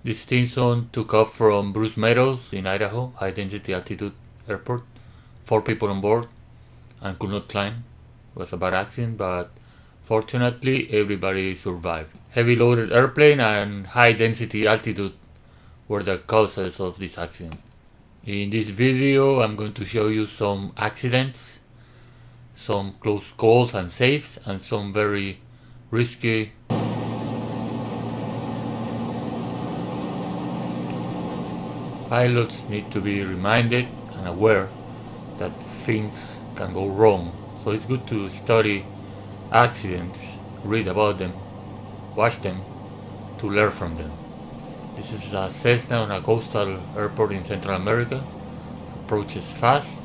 This Stinson took off from Bruce Meadows in Idaho, high density altitude airport. 4 people on board and could not climb. It was a bad accident, but fortunately everybody survived. Heavy loaded airplane and high density altitude were the causes of this accident. In this video I'm going to show you some accidents, some close calls and saves, and some very risky pilots need to be reminded and aware that things can go wrong. So it's good to study accidents, read about them, watch them, to learn from them. This is a Cessna on a coastal airport in Central America. Approaches fast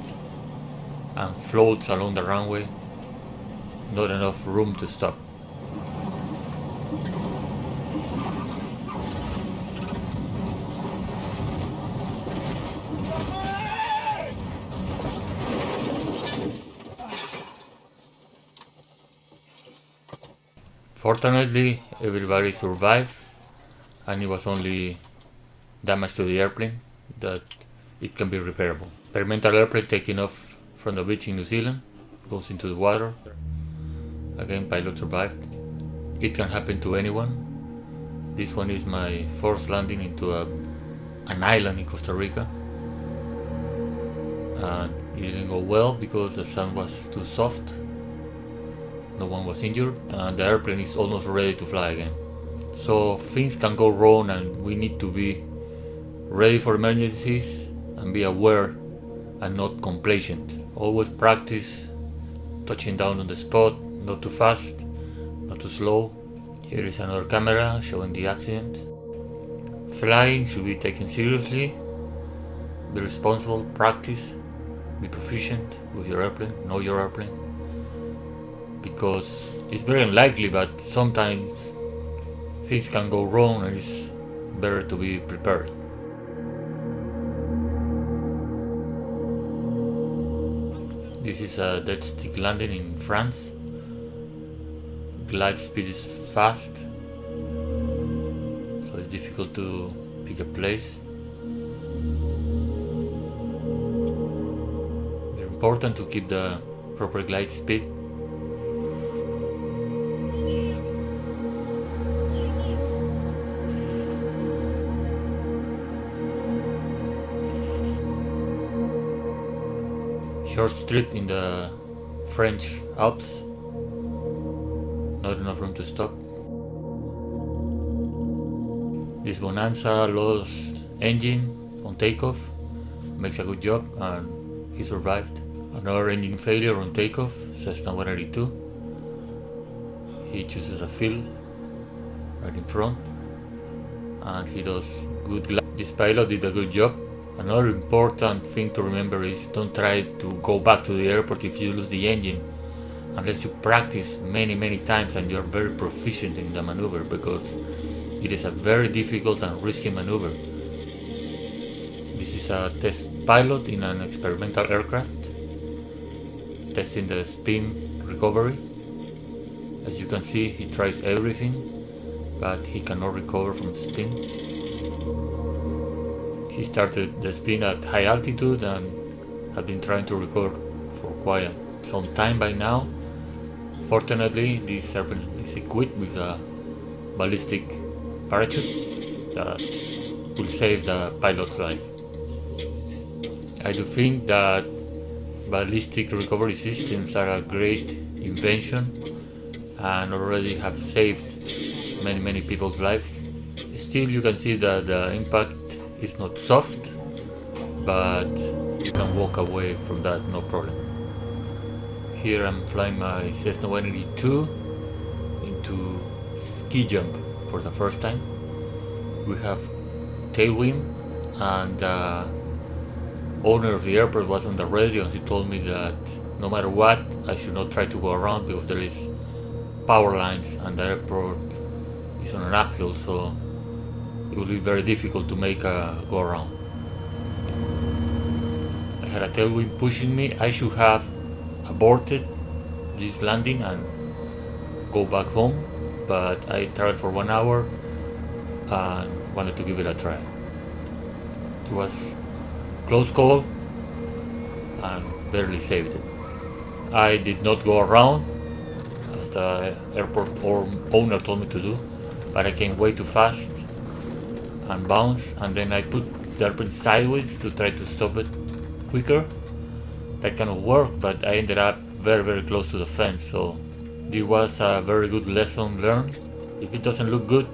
and floats along the runway. Not enough room to stop. Fortunately, everybody survived, and it was only damage to the airplane that it can be repairable. Experimental airplane taking off from the beach in New Zealand, goes into the water. Again, pilot survived. It can happen to anyone. This one is my first landing into an island in Costa Rica, and it didn't go well because the sand was too soft. No one was injured, and the airplane is almost ready to fly again. So things can go wrong, and we need to be ready for emergencies and be aware and not complacent. Always practice touching down on the spot, not too fast, not too slow. Here is another camera showing the accident. Flying should be taken seriously. Be responsible, practice, be proficient with your airplane, know your airplane. Because it's very unlikely, but sometimes things can go wrong and it's better to be prepared. This is a dead stick landing in France. Glide speed is fast, so it's difficult to pick a place. It's important to keep the proper glide speed. Short strip in the French Alps. Not enough room to stop. This Bonanza lost engine on takeoff. Makes a good job and he survived. Another engine failure on takeoff, Cessna 182. He chooses a fill right in front and he does good glide. This pilot did a good job. Another important thing to remember is don't try to go back to the airport if you lose the engine unless you practice many times and you're very proficient in the maneuver, because it is a very difficult and risky maneuver. This is a test pilot in an experimental aircraft testing the spin recovery. As you can see, he tries everything, but he cannot recover from the spin. He started the spin at high altitude and had been trying to recover for quite some time by now. Fortunately, this airplane is equipped with a ballistic parachute that will save the pilot's life. I do think that ballistic recovery systems are a great invention and already have saved many people's lives. Still, you can see that the impact is not soft, but you can walk away from that no problem. Here I'm flying my Cessna 182 into ski jump for the first time. We have tailwind, and the owner of the airport was on the radio and he told me that no matter what, I should not try to go around because there is power lines and the airport is on an uphill, so it will be very difficult to make a go around. I had a tailwind pushing me. I should have aborted this landing and go back home, but I traveled for 1 hour and wanted to give it a try. It was close call and barely saved it. I did not go around as the airport owner told me to do, but I came way too fast and bounced, and then I put the airplane sideways to try to stop it quicker. That kind of worked, but I ended up very close to the fence, so this was a very good lesson learned. If it doesn't look good,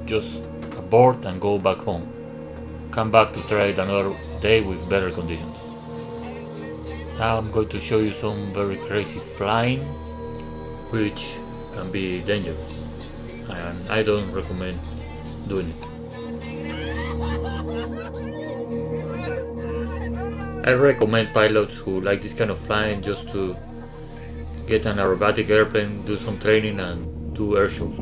just abort and go back home. Come back to try it another day with better conditions. Now I'm going to show you some very crazy flying, which can be dangerous, and I don't recommend doing it. I recommend pilots who like this kind of flying just to get an aerobatic airplane, do some training, and do air shows.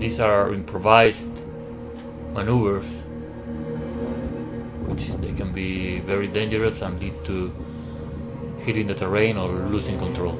These are improvised maneuvers, which they can be very dangerous and lead to hitting the terrain or losing control.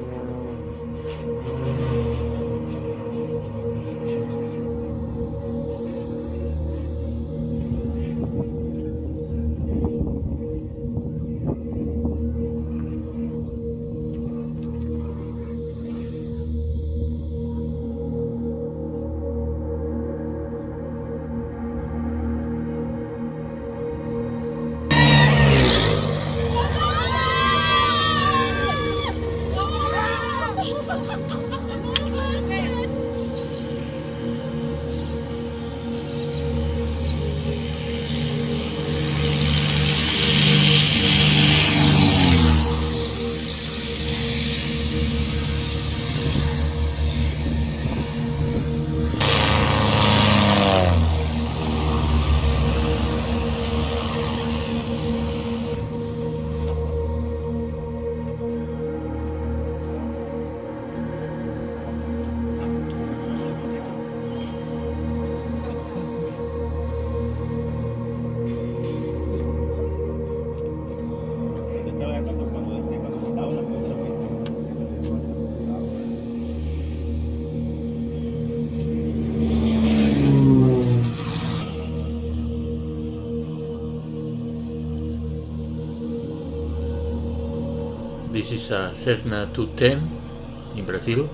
This is a Cessna 210 in Brazil,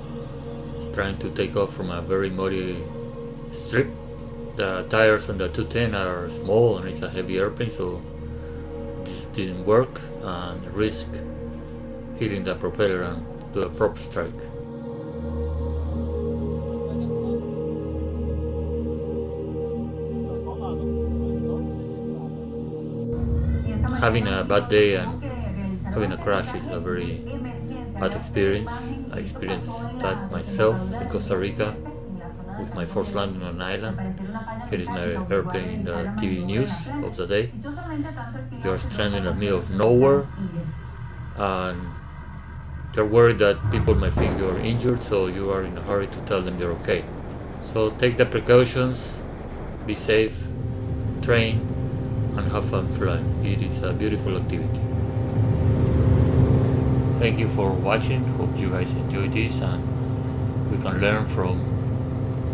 trying to take off from a very muddy strip. The tires on the 210 are small and it's a heavy airplane, so this didn't work and risked hitting the propeller and do a prop strike. Having a bad day and having a crash is a very bad experience. I experienced that myself in Costa Rica with my first landing on an island. Here is my airplane in the TV news of the day. You are stranded in the middle of nowhere and you're worried that people might think you're injured, so you are in a hurry to tell them you're okay. So take the precautions, be safe, train, and have fun flying. It is a beautiful activity. Thank you for watching. Hope you guys enjoyed this and we can learn from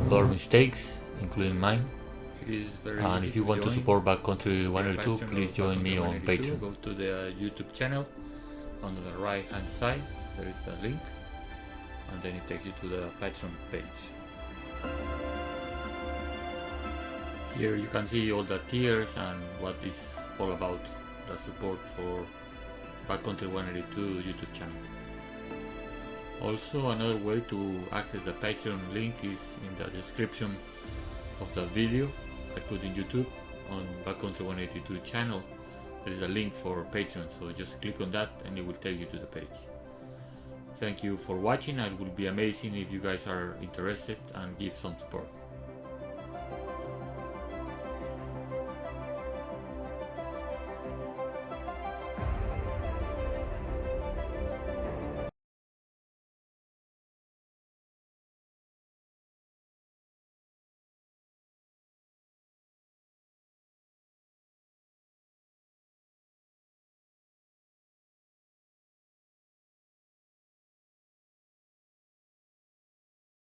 other mistakes, including mine. And if you want to support Backcountry 182, please join me on Patreon. Go to the YouTube channel. On the right hand side there is the link, and then it takes you to the Patreon page. Here you can see all the tiers and what is all about, the support for Backcountry 182 YouTube channel. Also, another way to access the Patreon link is in the description of the video I put in YouTube. On Backcountry 182 channel there is a link for Patreon, so just click on that and it will take you to the page. Thank you for watching, and it will be amazing if you guys are interested and give some support.